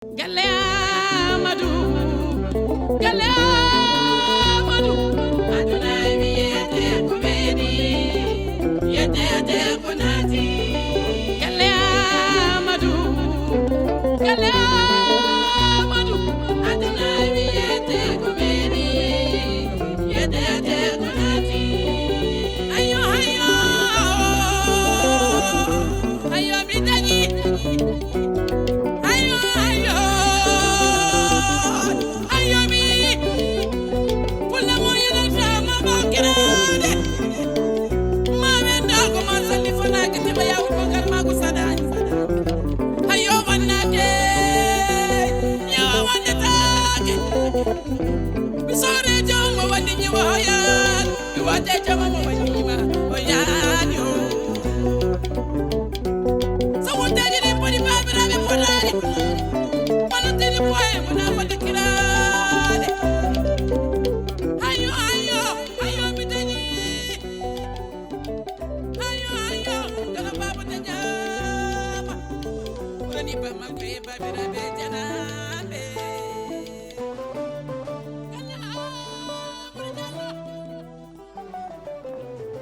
Galle Amadou, Galle Amadou, aduna wiyete ko ɓeɗi, yetete ko naati. Galle Amadou, Galle Amadou, aduna wiyete ko ɓeɗi, yetete ko naati. Ayo ayo, ayo mi dañi.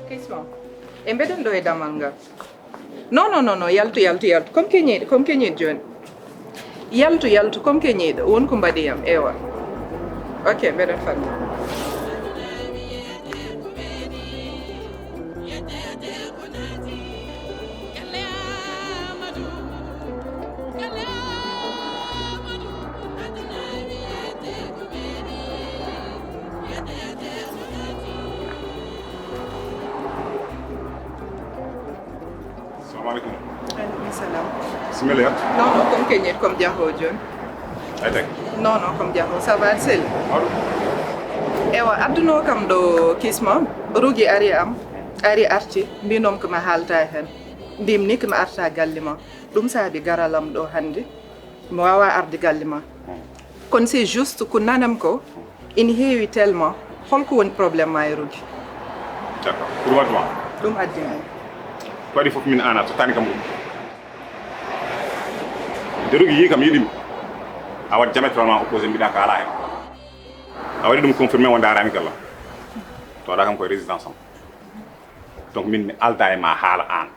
Kisma, embeden do e damal ngal. Non, yaltu. Comme que ñeedi joni. Yaltu, comme que ñeedi, won ko mbaɗiyam, ewa. Ok, mbeɗen fammi. Assalamualaikum. Waalaikumsalam. Bismillah. Non, comme que ñeedi, comme jaho joni. Ay tek. Non, comme jaho, ça va sel. Alu. Ewa, adduno kam ɗo Kisma, rugi ari arti, mbinom ko mi haalta hen. Mbimni ko mi arta galle ma. Ɗum saabi garalam ɗo hannde, mi wawa arde galle ma. Kono c'est juste ko nanam ko, ina heewi tellement, holko woni probléme ma e rugi. D'accord. Pour wadma. Ɗum addimi. Ko waɗi fof min ana so tani kam ɗum. Derugi yi kam yiɗimi. A waɗi diamétralement opposé mbiɗa ko ala hen. A waɗi ɗum confirmé wonde arani galla. To waɗa kam koye résidence am. Donc min mi alda e ma haala an.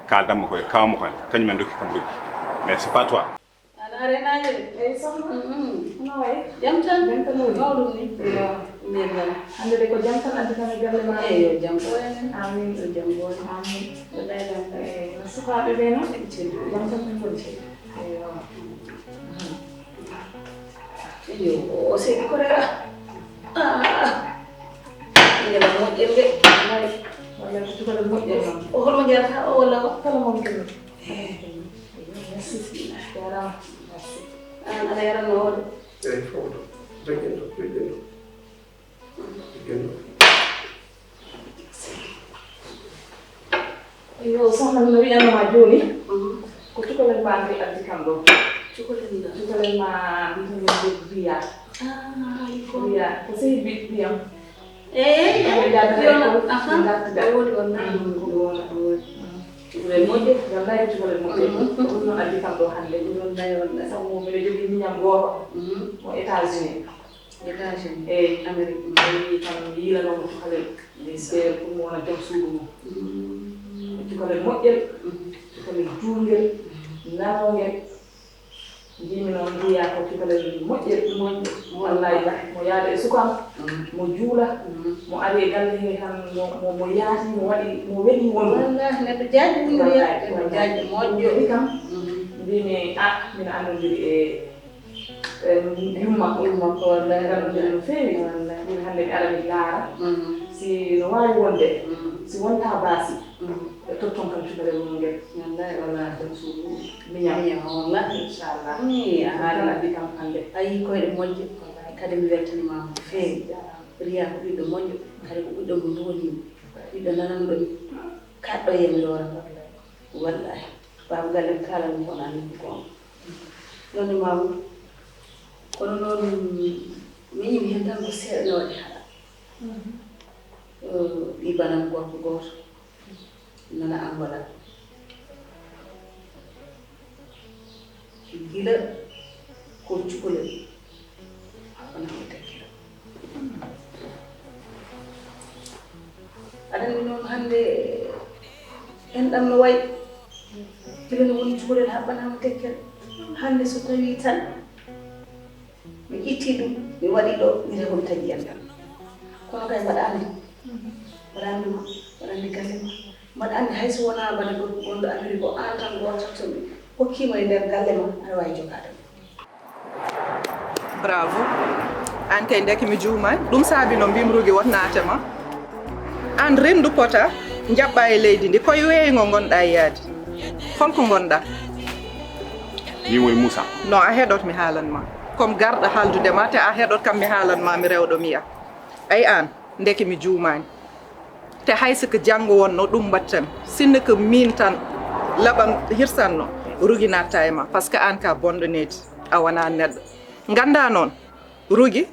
Kaldanmo koye kawmo koye kañum en dokki kam dokki. Mais c'est pas toi. Arenaje e sohna no way jam tan mawɗum ni min hande de ko jam tan addi tan e galle ma yo jam ɓoyenen amin yo jam ɓoy amin wallahi jam tan e no sukaɓe ɓe noon eɓe celli jam tan min foti celli eyo o seeɗi ko rera ngela moƴƴel nge nayi walla ko cukale moƴƴel noon o holmo jarata o walla o kala mon kelno merci jarama ana yaran no wode Ei, foto. Pequeno. yo sohna no wiyanoma joni ko cukalel ma nde addi kam ɗo cukalel ma mbitemen Ria Ria ko sehi mbiyam wodi cukalel moƴƴe wallahi cukalel moƴƴe ɗum noon addi kam ɗo hannde sabu miɗo jogii miñam gooto mo États-Unis eyi Amérique mi tan yiilanomo cukalel ɓeer pour mo wona joom suudu mum cukalel moƴƴel cukalel juulngel nawngel mbimi noon mbiya ko cukalel moƴƴel wallahi mo yaada e sukam mo juula mo ari e galle he tan mo yaati mo waɗi mo weɗi wondu wallahi neɗɗo jaajini wiya jaaji moƴƴo kam mbimi mino anndodiri e yummakko wallahi anndodiri no feewi min hannde mi ara mi laara si no waawi wonde si wonta baasi e totton kam cukalel mum ngel wallahi wala tan suudu miñam wallahi inchallah a haala addi kam hannde ayi koyɗe moƴƴo kadi mi weltanimama no feewi Ria ko ɓiɗɗo moƴƴo kadi ko ɓiɗɗo mo nduwonimi ɓiɗɗo nananɗomi kaɗɗo e mi loora wallahi baaba galle mi kala ɗum kono anndi ko nonne mamu kono noon mi yimi hen tan ko seeɗa ne waɗi haɗa ɗibanam gorko gooto nana Angola gila ko cukalel haɓɓana mo tekkere aɗani noon hannde enɗam no wayi kileno woni cukalel haɓɓanamo tekkere hannde so tawi tan mi itti ɗum mi waɗi ɗo wiyete komi taƴi enɗam kono kay mbaɗa andi mbaɗa andi ma mbaɗa andi galle ma mbaɗa andi hayso wona bana gonɗo Amérique o an tan goto to mi hokkima e nder galle ma aɗa wawi jogade bravo an kay ndeke mi juumani ɗum saabi no mbimi Rougui wot naatema an rendu pota jaɓɓa e leydi ndi koye weeyngo gonɗa yaade holko gonɗa min woni Moussa non a heɗot mi haalanma comme garɗo haaldudema te a heɗot kam mi haalanma mi rewɗo mi yiya ayi an ndeke mi juumani te hayso ko janggo wonno ɗum mbattami sinno ko min tan laɓam hirsanno Rougui natta e ma par ce que an ka bonɗo needi a wona neɗɗo ganda noon Rougui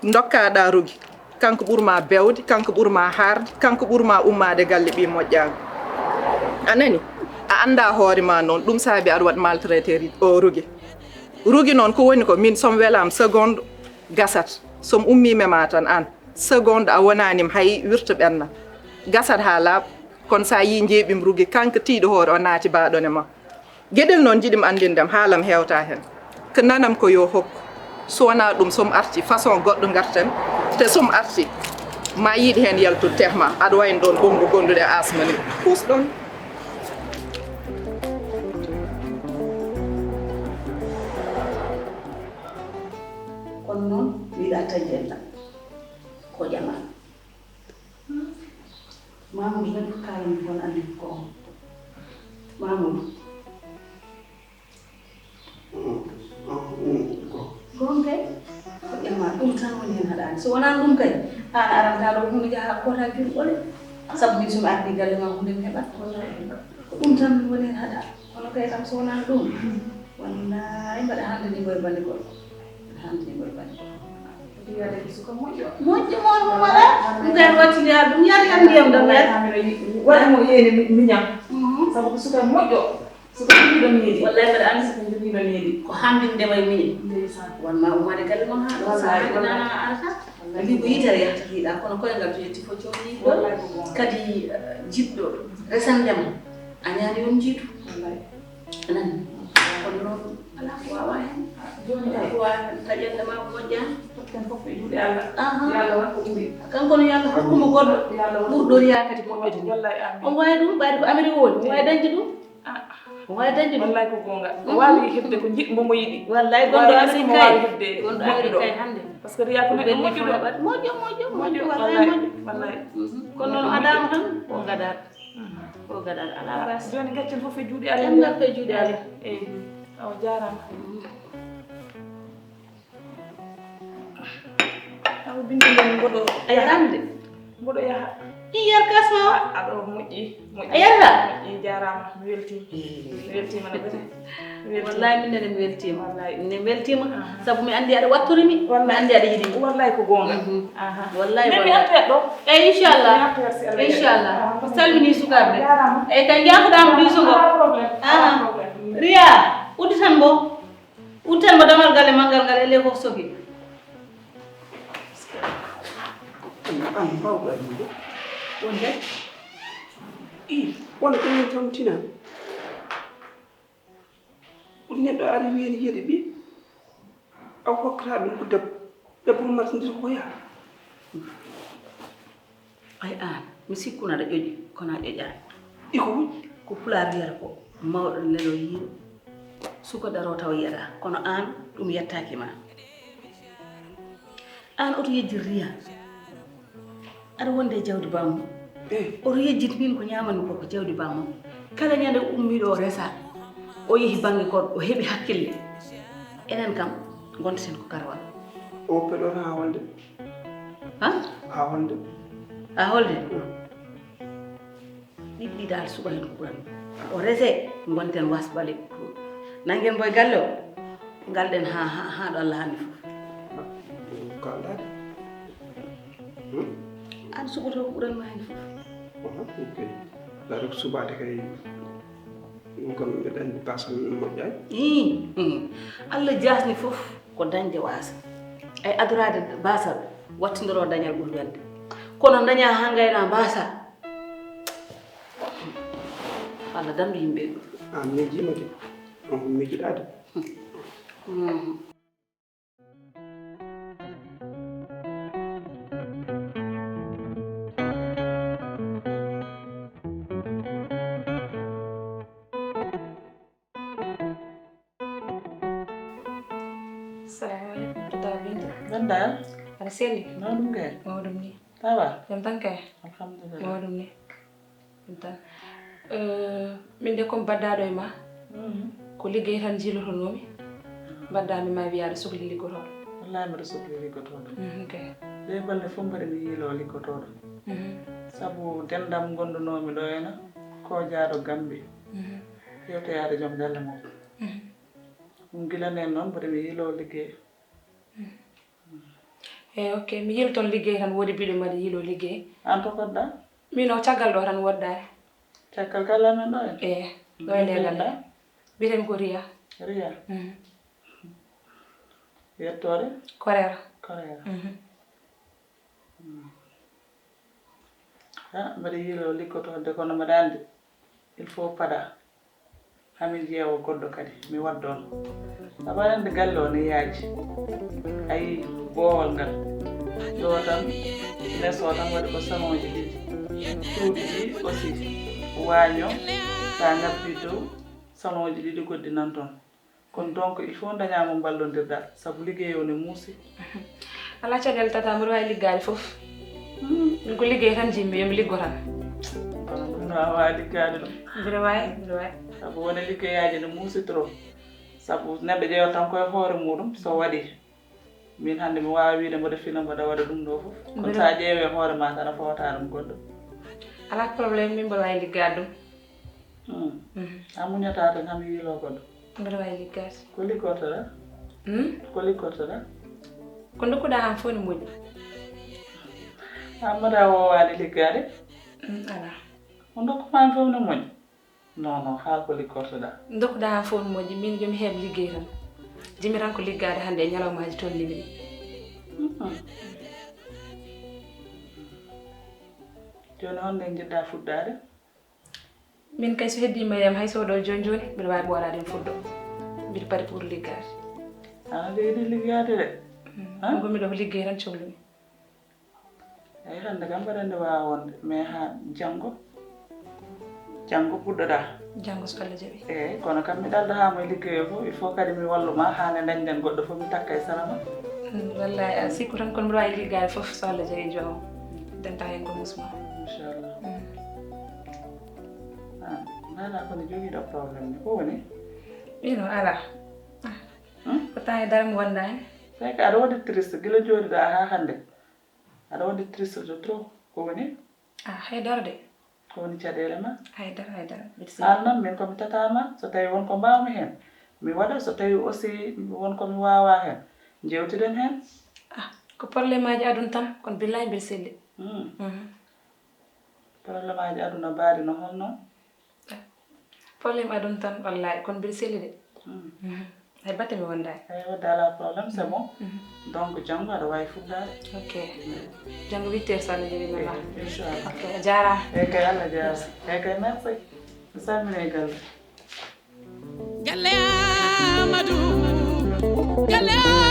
dokkaɗa Rougui kanko ɓurma bewde kanko ɓurma harde kanko ɓurma ummade galle ɓi moƴƴago anani a anda hoore ma noon ɗum saabi aɗa waɗ maltraité o Rougui noon ko woni ko min somi welama seconde gasat somi ummimema tan an seconde a wonanim hay wirta ɓenna gasat ha laaɓa kono sa yi jeeɓim Rougui kanko tiiɗo hoore o naati baɗone ma gueɗel noon jiɗimi andindem haalam hewta hen ko nanam ko yo hokku so wona ɗum somi arti façon goɗɗo garten te somi arti ma yiiɗi hen yaltude tehma aɗa wayno ɗon ɓonggo gonduɗo e asma ni pusɗon kono noon wiiɗa taƴi enɗam ko ƴama Mamoudou nan ko kalami won andi ko on Mamoudou gon kay ko ƴama ɗum tan woni hen haɗani so wonani ɗum kay an aranta ɗo hunde jaaha kota jurɓole saabu min somi ardi galle ma hunde mi heɓat ko ɗum tan woni hen haɗa kono kay kam so wonani ɗum wallahi mbaɗa hande ni boye bande goɗɗo hande ni boye bande yade ko suka moƴƴo moon wala ɗum kay wattini ha ɗum yaade kam ndiyam ɗam waɗi mo yéene miñam sabu ko suka moƴƴo suka jogiiɗo miiɗi wallahi mbaɗa andi suka jogiiɗo miiɗi ko hande ndema e miñe ndeysan wonma ummade galle mon ha ɗo saɗinana arata mbi ko yitere yahtatiɗa kono koyengal to yetti fo jomni ɗo kadi jiɗɗo resandema a ñaani yon jiitu anani kono noon ala ko wawa hen joni kay ko wawa taƴande ma ko moƴƴani ten fof e juuɗe Allah yalla wat ko ɓuuri kanko no yalla hokkuma goɗɗo ɓurɗoriya kadi moƴƴude ni wallahi amin on wawi ɗum ɓayde ko Amérique woni on wawi dañde ɗum on wawi dañde ɗum wallahi ko gonga o wawi hebde ko jiɗmo mo yiɗi wallahi gonɗo Amérique kay hebde gonɗo Amérique kay hande par ce que riya ko neɗɗo moƴƴuɗo moƴƴo wallahi moƴƴo wallahi kono noon adama tan o gadat o gadat ala bas joni gaccen fof e juuɗe Allah en gakko e juuɗe Allah eyi o jarama awo bindi nden mboɗo ayarande mboɗo yaha iyar kasma aɗo moƴƴi a yarata moƴƴi jarama mi weltima no bete wallahi min nene mi weltima wallahi ne weltima sabu mi andi aɗa wattorimi mi andi aɗa yiɗimi wallahi ko gonga wallahi mi artoyat ɗo eyi inchallah o salmini sukaɓe eyi kay jafoɗama diso ngo Ria udditan mbo damal galle mangal ngal ele ko soki an bawɗa ɗum wonde wona ɗumen tan tina ɗum neɗɗo ari wiyeni yeɗe ɓi aw hokkata ɗum ko debbo martindita koya ay an mi sikkuna aɗa ƴoƴi kono a ƴoƴani iko woni ko pulaar wiyata ko mawɗo lelo yiiɗo suko daro taw yiyata kono an ɗum yettaki ma an oto yejjit Riya aɗa wonde jawdi bammo oto yejjit min ko ñamani ko jawdi bammo kala ñande ummiɗo o resa o yeehi banggue goɗɗo o heeɓi hakkille enen kam gontaten ko karwal o peɗota ha holde ha holde a holde ɗiɗɗi dal suɓa hen ko ɓuran o rese gonten wasɓale nangen boye galle o galɗen ha ɗo Allah handi fof kaldade an suɓoto ko ɓuranma hen fof ok lare ko suɓade kay ɗum kam mbeɗa anndi basal min moƴƴani Allah jasni fof ko dañde waasa ay adorade basal wattindoro dañal ɓuri welde kono daña ha gayna basa Allah dambi yimɓe an mijima de on ko mijiɗade Assalamualaikum Tata Binta. Ganda, Ada seli. nodum ke? Mau dum ni. Tawa? Jam tan kay. Alhamdulillah. Mau dum ni. Binta. Min de kom baddaɗo e ma ko liggey tan jilotonomi baddami ma wiyaade sohli liggotoɗo. Wallahi mbiɗa sohli liggotoɗo. Okay. Ɓe balɗe fof mbaɗa mi yiilo liggotoɗo. Sabu dendam gondunomi ɗo hena ko jaaɗo Gambi. Yewtoyaade joom galle mum. Ɗum gilanen noon mbaɗa mi yiilo liggey. Ok, mi yil ton liggey tan woodi biɗo mbaɗa yiilo liggey. An to kodɗa? Min o caggal ɗo tan woddare. Caggal galle men ɗo en? Ɗo e nder galle. Mbiyetemi ko Riya. Riya? Yettore? Koreera. Koreera. Mbaɗa yiilo liggotode kono mbaɗa anndi il faut paɗa hamin ƴeewa goɗɗo kadi mi waddono sabu aɗa anndi galle o ne yaaji ayi boowal ngal ɗo tan less o tan waɗi ko salon ji ɗiɗi cuuɗi ɗi aussi waaño sa ngabbi dow salon ji ɗiɗi goddinan toon kono donc il faut dañamo ballondirɗa sabu liggey o ne muusi Ala caɗele Tata mbiɗa wawi liggade fof. Min ko liggey tan jimmi yomi liggo tan. kono ɗum no a wawi liggade ɗum Mbiɗa wawi. sabu woni liggeyaji ne muusi trop sabu neɗɗo ƴeewa tan koye hoore muɗum so waɗi min hannde mi wawa wiide mboɗa fina mboɗa waɗa ɗum ɗo fof kono sa ƴeewe hoore ma tan a fawata ɗum goɗɗo Ala probléme min mbiɗa wawi liggade ɗum. a muñata tan hami yiilo goɗɗo Mbiɗa wawi liggade. ko liggotoɗa ko liggotoɗa Ko dokkuɗa han fof ne moƴƴi. mbaɗa wowani liggade Ala. o dokkumami fof ne moƴƴi non haal ko liggotoɗa Dokkuɗa han fof ne moƴƴi min jomi heeɓ liggey tan. Jimi tan ko liggade hannde e ñalawmaji tolnimi ɗi. joni honde jiɗɗa fuɗɗade Min kay so heddima yam hay soɗo joni mbiɗa wawi ɓorade en fuɗɗo. Mbiɗa paari pour liggade. ana de yiɗi liggade de Ɗum ko miɗo ko liggey tan cohlumi. eyi hannde kam mbaɗa nde wawa wonde mais ha janggo puɗɗoɗa Janggo so Allah jaɓi. eyyi kono kam mi ɗalda ha moye liggeyo fof il faut kadi mi walluma hane dañɗen goɗɗo fof mi takka e salama Wallahi a sikku tan kono mbiɗa wawi liggade fof so Allah jaɓi jomam. Denta hen ko musma. inchallah nana kono joguiɗo probléme ni ko woni Ino ala. Pourtant e dara mi wonda hen. tawi ko aɗa waɗi triste guila joɗiɗa ha hannde aɗa waɗi triste de trop ko woni Haydara de. ko woni caɗele ma Haydara. an noon min komi tatama so tawi wonko mbawmi hen mi waɗa so tawi aussi wonko mi wawa hen jewtiden hen Ko probléme aji aduna tan kono billahi mbiɗa selli. probléme aji aduna mbaɗi no holno Probléme aduna tan wallahi kono mbiɗa selli de. Hay batte mi wonda hen. eyi wadde ala probléme c'est bon donc janggo aɗa wawi fuɗɗade Ok. Janggo 8 heures so Allah jaɓi mi wawa. inchallah Ok, a jarama. eyyi kay Allah jarama eyyi kay merci mi salmini galle Galle Amadou. Galle